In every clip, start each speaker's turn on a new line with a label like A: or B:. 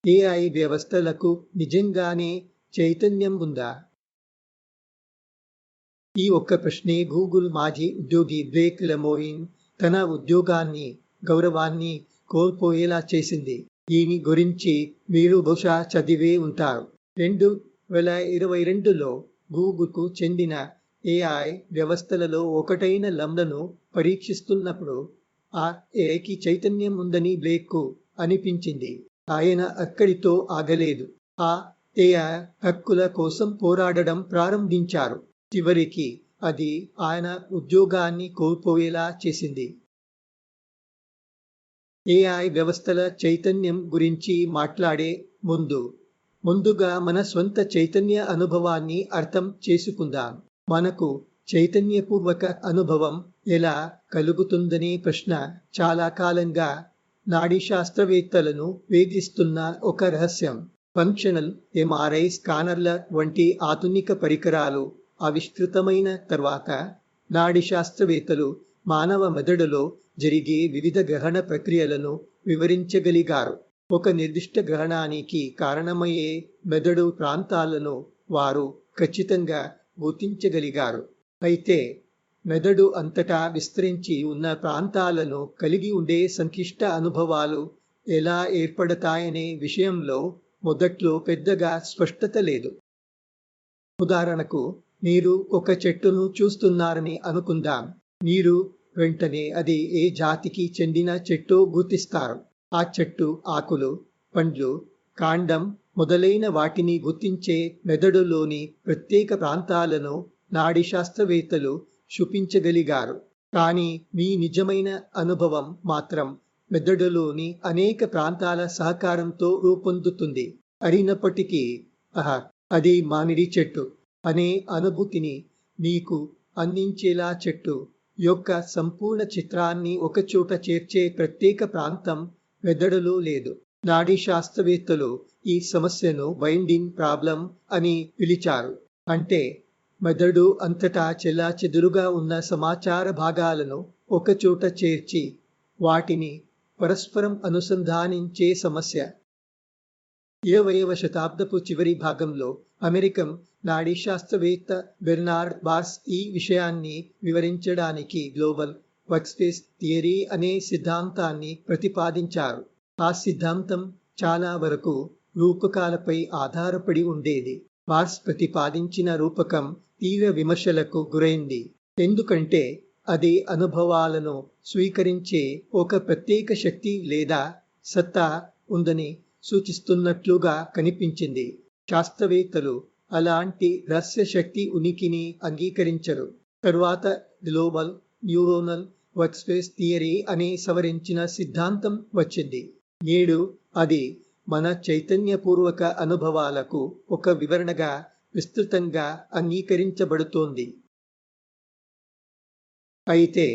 A: AI వ్యవస్థలకు నిజంగానే చైతన్యం ఉందా? ఈ ఒక్క ప్రశ్నే గూగుల్ మాజీ ఉద్యోగి బ్లేక్ లెమోయిన్ తన ఉద్యోగాన్ని, గౌరవాన్ని కోల్పోయేలా చేసింది. దీని గురించి మీరు బహుశా చదివే ఉంటారు. 2022లో గూగుల్కు చెందిన ఏఐ వ్యవస్థలలో ఒకటైన లంలను పరీక్షిస్తున్నప్పుడు ఆ ఏఐకి చైతన్యం ఉందని బ్లేక్కు అనిపించింది. ఆయన అక్కడితో ఆగలేదు. ఆ ఏఐ హక్కుల కోసం పోరాడడం ప్రారంభించారు. చివరికి అది ఆయన ఉద్యోగాన్ని కోల్పోయేలా చేసింది. ఏఐ వ్యవస్థల చైతన్యం గురించి మాట్లాడే ముందుగా మన స్వంత చైతన్య అనుభవాన్ని అర్థం చేసుకుందాం. మనకు చైతన్యపూర్వక అనుభవం ఎలా కలుగుతుందనే ప్రశ్న చాలా కాలంగా నాడీ శాస్త్రవేత్తలను వేధిస్తున్న ఒక రహస్యం. ఫంక్షనల్ ఎంఆర్ఐ స్కానర్ల వంటి ఆధునిక పరికరాలు ఆవిష్కృతమైన తర్వాత నాడీ శాస్త్రవేత్తలు మానవ మెదడులో జరిగే వివిధ గ్రహణ ప్రక్రియలను వివరించగలిగారు. ఒక నిర్దిష్ట గ్రహణానికి కారణమయ్యే మెదడు ప్రాంతాలను వారు ఖచ్చితంగా గుర్తించగలిగారు. అయితే మెదడు అంతటా విస్తరించి ఉన్న ప్రాంతాలను కలిగి ఉండే సంక్లిష్ట అనుభవాలు ఎలా ఏర్పడతాయనే విషయంలో మొదట్లో పెద్దగా స్పష్టత లేదు. ఉదాహరణకు, మీరు ఒక చెట్టును చూస్తున్నారని అనుకుందాం. మీరు వెంటనే అది ఏ జాతికి చెందిన చెట్టో గుర్తిస్తారు. ఆ చెట్టు ఆకులు, పండ్లు, కాండం మొదలైన వాటిని గుర్తించే మెదడులోని ప్రత్యేక ప్రాంతాలను నాడీ శాస్త్రవేత్తలు చూపించగలిగారు. కానీ మీ నిజమైన అనుభవం మాత్రం మెదడులోని అనేక ప్రాంతాల సహకారంతో రూపొందుతుంది. అయినప్పటికీ అది మామిడి చెట్టు అనే అనుభూతిని మీకు అందించేలా చెట్టు యొక్క సంపూర్ణ చిత్రాన్ని ఒకచోట చేర్చే ప్రత్యేక ప్రాంతం మెదడులో లేదు. నాడీ శాస్త్రవేత్తలు ఈ సమస్యను బైండింగ్ ప్రాబ్లం అని పిలిచారు. అంటే మెదడు అంతటా చెల్లాచెదురుగా ఉన్న సమాచార భాగాలను ఒకచోట చేర్చి వాటిని పరస్పరం అనుసంధానించే సమస్య. 20వ శతాబ్దపు చివరి భాగంలో అమెరికన్ నాడీ శాస్త్రవేత్త బెర్నార్డ్ బార్స్ ఈ విషయాన్ని వివరించడానికి గ్లోబల్ వర్క్స్పేస్ థియరీ అనే సిద్ధాంతాన్ని ప్రతిపాదించారు. ఆ సిద్ధాంతం చాలా వరకు రూపకాలపై ఆధారపడి ఉండేది. బార్స్ ప్రతిపాదించిన రూపకం తీవ్ర విమర్శలకు గురైంది. ఎందుకంటే అది అనుభవాలను స్వీకరించే ఒక ప్రత్యేక శక్తి లేదా సత్తా ఉందని సూచిస్తున్నట్లుగా కనిపించింది. శాస్త్రవేత్తలు అలాంటి రహస్య శక్తి ఉనికిని అంగీకరించరు. తరువాత గ్లోబల్ న్యూరోనల్ వర్క్స్పేస్ థియరీ అనే సవరించిన సిద్ధాంతం వచ్చింది. నేడు అది మన చైతన్యపూర్వక అనుభవాలకు ఒక వివరణగా విస్తృతంగా అంగీకరించబడుతోంది. అయితే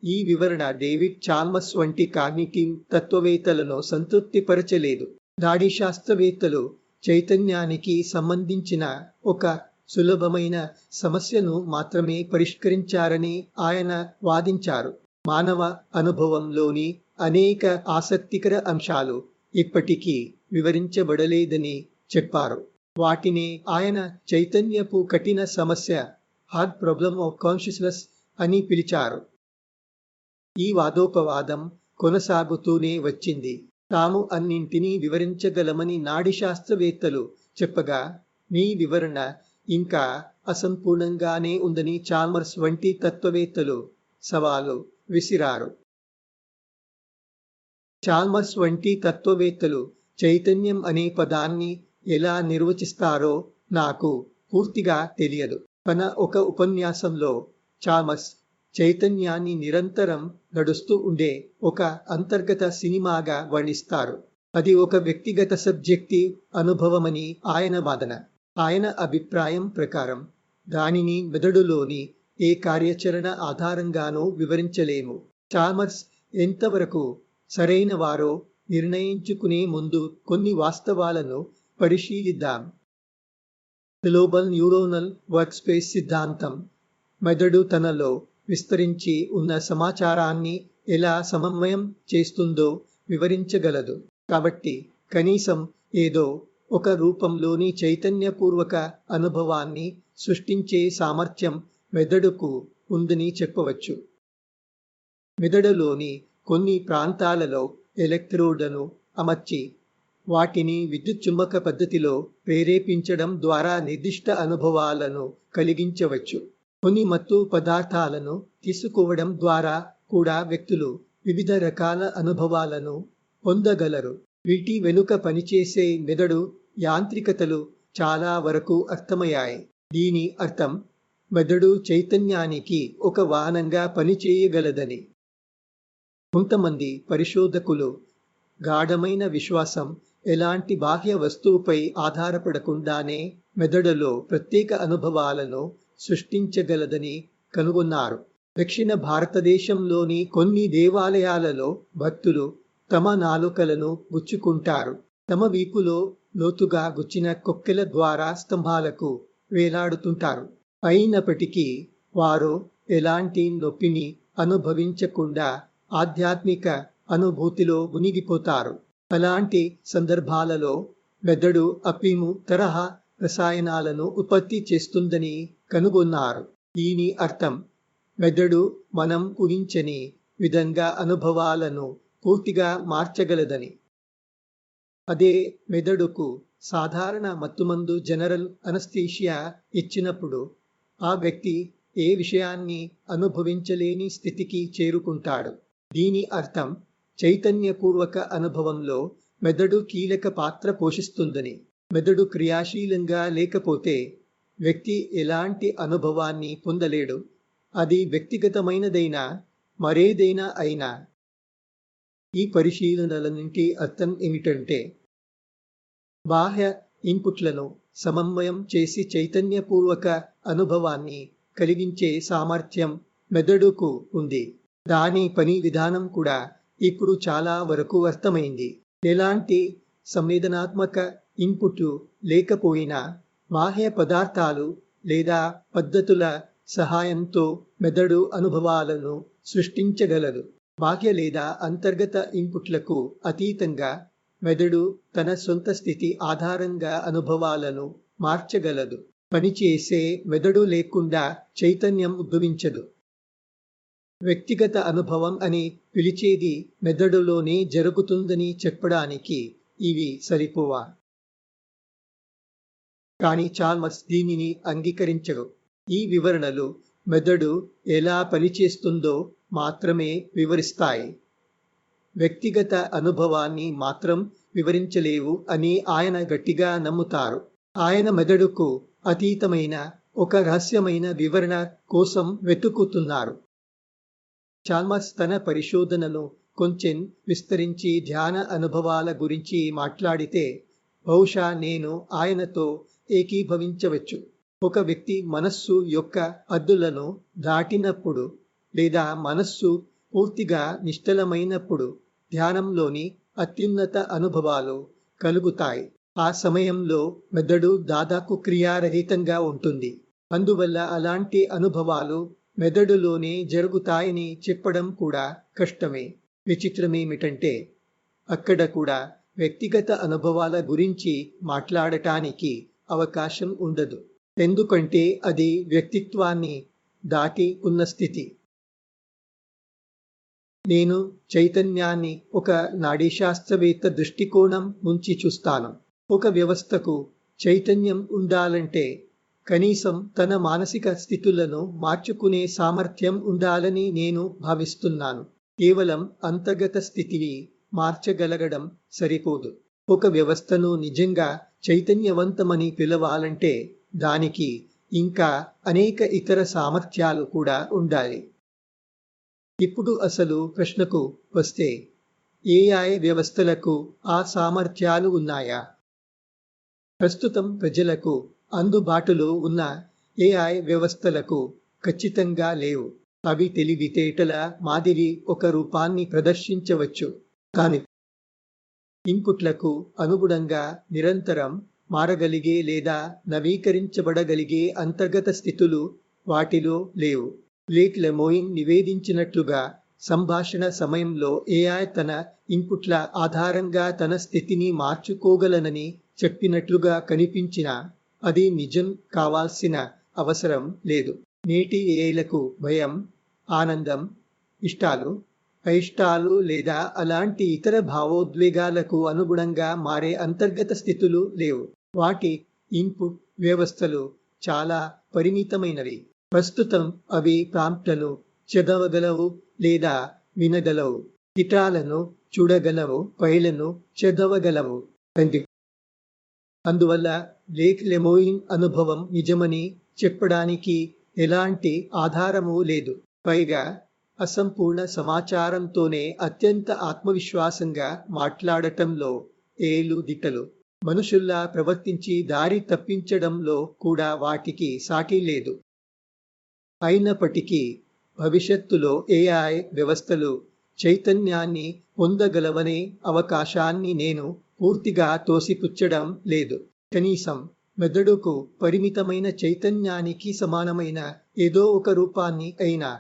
A: ఈ వివరణ డేవిడ్ చాల్మర్స్ వంటి కాగ్నిటివ్ తత్వవేత్తలను సంతృప్తిపరచలేదు. నాడీ శాస్త్రవేత్తలు చైతన్యానికి సంబంధించిన ఒక సులభమైన సమస్యను మాత్రమే పరిష్కరించారని ఆయన వాదించారు. మానవ అనుభవంలోని అనేక ఆసక్తికర అంశాలు ఇప్పటికీ వివరించబడలేదని చెప్పారు. వాటినే ఆయన చైతన్యపు కఠిన సమస్య, హార్డ్ ప్రాబ్లమ్ ఆఫ్ కాన్షియస్నెస్ అని పిలిచారు. ఈ వాదోపవాదం కొనసాగుతూనే వచ్చింది. తాము అన్నింటినీ వివరించగలమని నాడీ శాస్త్రవేత్తలు చెప్పగా మీ వివరణ ఇంకా అసంపూర్ణంగానే ఉందని చాల్మర్స్ వంటి తత్వవేత్తలు సవాలు విసిరారు. చాల్మర్స్ వంటి తత్వవేత్తలు చైతన్యం అనే పదాన్ని ఎలా నిర్వచిస్తారో నాకు పూర్తిగా తెలియదు. తన ఒక ఉపన్యాసంలో చాల్మర్స్ చైతన్యాన్ని నిరంతరం నడుస్తూ ఉండే ఒక అంతర్గత సినిమాగా వర్ణిస్తారు. అది ఒక వ్యక్తిగత సబ్జెక్టివ్ అనుభవమని ఆయన వాదన. ఆయన అభిప్రాయం ప్రకారం దానిని మెదడులోని ఏ కార్యాచరణ ఆధారంగానూ వివరించలేము. చాల్మర్స్ ఎంతవరకు సరైన వారో నిర్ణయించుకునే ముందు కొన్ని వాస్తవాలను పరిశీలిద్దాం. గ్లోబల్ న్యూరోనల్ వర్క్స్పేస్ సిద్ధాంతం మెదడు తనలో విస్తరించి ఉన్న సమాచారాన్ని ఎలా సమన్వయం చేస్తుందో వివరించగలదు. కాబట్టి కనీసం ఏదో ఒక రూపంలోని చైతన్యపూర్వక అనుభవాన్ని సృష్టించే సామర్థ్యం మెదడుకు ఉందని చెప్పవచ్చు. మెదడులోని కొన్ని ప్రాంతాలలో ఎలక్ట్రోడ్లను అమర్చి వాటిని విద్యుచ్చుంబక పద్ధతిలో ప్రేరేపించడం ద్వారా నిర్దిష్ట అనుభవాలను కలిగించవచ్చు. కొన్ని మత్తు పదార్థాలను తీసుకోవడం ద్వారా కూడా వ్యక్తులు వివిధ రకాల అనుభవాలను పొందగలరు. వీటి వెనుక పనిచేసే మెదడు యాంత్రికతలు చాలా వరకు అర్థమయ్యాయి. దీని అర్థం మెదడు చైతన్యానికి ఒక వాహనంగా పనిచేయగలదని. కొంతమంది పరిశోధకులు గాఢమైన విశ్వాసం ఎలాంటి బాహ్య వస్తువుపై ఆధారపడకుండానే మెదడులో ప్రత్యేక అనుభవాలను సృష్టించగలదని కనుగొన్నారు. దక్షిణ భారతదేశంలోని కొన్ని దేవాలయాలలో భక్తులు తమ నాలుకలను గుచ్చుకుంటారు. తమ వీపులో లోతుగా గుచ్చిన కొక్కెల ద్వారా స్తంభాలకు వేలాడుతుంటారు. అయినప్పటికీ వారు ఎలాంటి నొప్పిని అనుభవించకుండా ఆధ్యాత్మిక అనుభూతిలో మునిగిపోతారు. అలాంటి సందర్భాలలో మెదడు అఫీము తరహా రసాయనాలను ఉత్పత్తి చేస్తుందని కనుగొన్నారు. దీని అర్థం మెదడు మనం ఊహించని విధంగా అనుభవాలను పూర్తిగా మార్చగలదని. అదే మెదడుకు సాధారణ మత్తుమందు జనరల్ అనస్థీషియా ఇచ్చినప్పుడు ఆ వ్యక్తి ఏ విషయాన్ని అనుభవించలేని స్థితికి చేరుకుంటాడు. దీని అర్థం చైతన్యపూర్వక అనుభవంలో మెదడు కీలక పాత్ర పోషిస్తుందని. మెదడు క్రియాశీలంగా లేకపోతే వ్యక్తి ఎలాంటి అనుభవాన్ని పొందలేడు. అది వ్యక్తిగతమైనదైనా మరేదైనా అయినా. ఈ పరిశీలనలన్నింటి అర్థం ఏమిటంటే బాహ్య ఇన్పుట్లను సమన్వయం చేసి చైతన్యపూర్వక అనుభవాన్ని కలిగించే సామర్థ్యం మెదడుకు ఉంది. దాని పని విధానం కూడా ఇప్పుడు చాలా వరకు అర్థమైంది. ఎలాంటి సంవేదనాత్మక ఇన్పుట్లు లేకపోయినా బాహ్య పదార్థాలు లేదా పద్ధతుల సహాయంతో మెదడు అనుభవాలను సృష్టించగలదు. బాహ్య లేదా అంతర్గత ఇన్పుట్లకు అతీతంగా మెదడు తన సొంత స్థితి ఆధారంగా అనుభవాలను మార్చగలదు. పనిచేసే మెదడు లేకుండా చైతన్యం ఉద్భవించదు. వ్యక్తిగత అనుభవం అని పిలిచేది మెదడులోనే జరుగుతుందని చెప్పడానికి ఇవి సరిపోవా? కానీ చాల్మర్స్ దీనిని అంగీకరించరు. ఈ వివరణలు మెదడు ఎలా పనిచేస్తుందో మాత్రమే వివరిస్తాయి. వ్యక్తిగత అనుభవాన్ని మాత్రం వివరించలేవు అని ఆయన గట్టిగా నమ్ముతారు. ఆయన మెదడుకు అతీతమైన ఒక రహస్యమైన వివరణ కోసం వెతుకుతున్నారు. చాల్మర్స్ తన పరిశోధనను కొంచెం విస్తరించి ధ్యాన అనుభవాల గురించి మాట్లాడితే బహుశా నేను ఆయనతో ఏకీభవించవచ్చు. ఒక వ్యక్తి మనస్సు యొక్క హద్దులను దాటినప్పుడు లేదా మనస్సు పూర్తిగా నిశ్చలమైనప్పుడు ధ్యానంలోని అత్యున్నత అనుభవాలు కలుగుతాయి. ఆ సమయంలో మెదడు దాదాపు క్రియారహితంగా ఉంటుంది. అందువల్ల అలాంటి అనుభవాలు మెదడులోనే జరుగుతాయని చెప్పడం కూడా కష్టమే. విచిత్రమేమిటంటే అక్కడ కూడా వ్యక్తిగత అనుభవాల గురించి మాట్లాడటానికి అవకాశం ఉండదు. ఎందుకంటే అది వ్యక్తిత్వాన్ని దాటి ఉన్న స్థితి. నేను చైతన్యాన్ని ఒక నాడీశాస్త్రవేత్త దృష్టికోణం నుంచి చూస్తాను. ఒక వ్యవస్థకు చైతన్యం ఉండాలంటే కనీసం తన మానసిక స్థితులను మార్చుకునే సామర్థ్యం ఉండాలని నేను భావిస్తున్నాను. కేవలం అంతర్గత స్థితిని మార్చగలగడం సరిపోదు. ఒక వ్యవస్థను నిజంగా చైతన్యవంతమని పిలవాలంటే దానికి ఇంకా అనేక ఇతర సామర్థ్యాలు కూడా ఉండాలి. ఇప్పుడు అసలు ప్రశ్నకు వస్తే ఏఐ వ్యవస్థలకు ఆ సామర్థ్యాలు ఉన్నాయా? ప్రస్తుతం ప్రజలకు అందుబాటులో ఉన్న ఏఐ వ్యవస్థలకు ఖచ్చితంగా లేవు. అవి తెలివితేటల మాదిరి ఒక రూపాన్ని ప్రదర్శించవచ్చు, కానీ ఇన్పుట్లకు అనుగుణంగా నిరంతరం మారగలిగే లేదా నవీకరించబడగలిగే అంతర్గత స్థితులు వాటిలో లేవు. బ్లేక్ లెమోయిన్ నివేదించినట్లుగా సంభాషణ సమయంలో ఏఐ తన ఇన్పుట్ల ఆధారంగా తన స్థితిని మార్చుకోగలనని చెప్పినట్లుగా కనిపించినా అది నిజం కావాల్సిన అవసరం లేదు. నేటి ఏఐలకు భయం, ఆనందం, ఇష్టాలు, అయిష్టాలు లేదా అలాంటి ఇతర భావోద్వేగాలకు అనుగుణంగా మారే అంతర్గత స్థితులు లేవు. వాటి ఇన్పుట్ వ్యవస్థలు చాలా పరిమితమైనవి. ప్రస్తుతం అవి ప్రాంప్ట్లను చదవగలవు లేదా వినగలవు, చిత్రాలను చూడగలవు, ఫైళ్లను చదవగలవు. అందువల్ల బ్లేక్ లెమోయిన్ అనుభవం నిజమని చెప్పడానికి ఎలాంటి ఆధారమూ లేదు. పైగా అసంపూర్ణ సమాచారంతోనే అత్యంత ఆత్మవిశ్వాసంగా మాట్లాడటంలో ఏలు దిట్టలు. మనుషుల్లా ప్రవర్తించి దారి తప్పించడంలో కూడా వాటికి సాటి లేదు. అయినప్పటికీ భవిష్యత్తులో ఏఐ వ్యవస్థలు చైతన్యాన్ని పొందగలవనే అవకాశాన్ని నేను పూర్తిగా తోసిపుచ్చడం లేదు. కనీసం మెదడుకు పరిమితమైన చైతన్యానికి సమానమైన ఏదో ఒక రూపాన్ని అయినా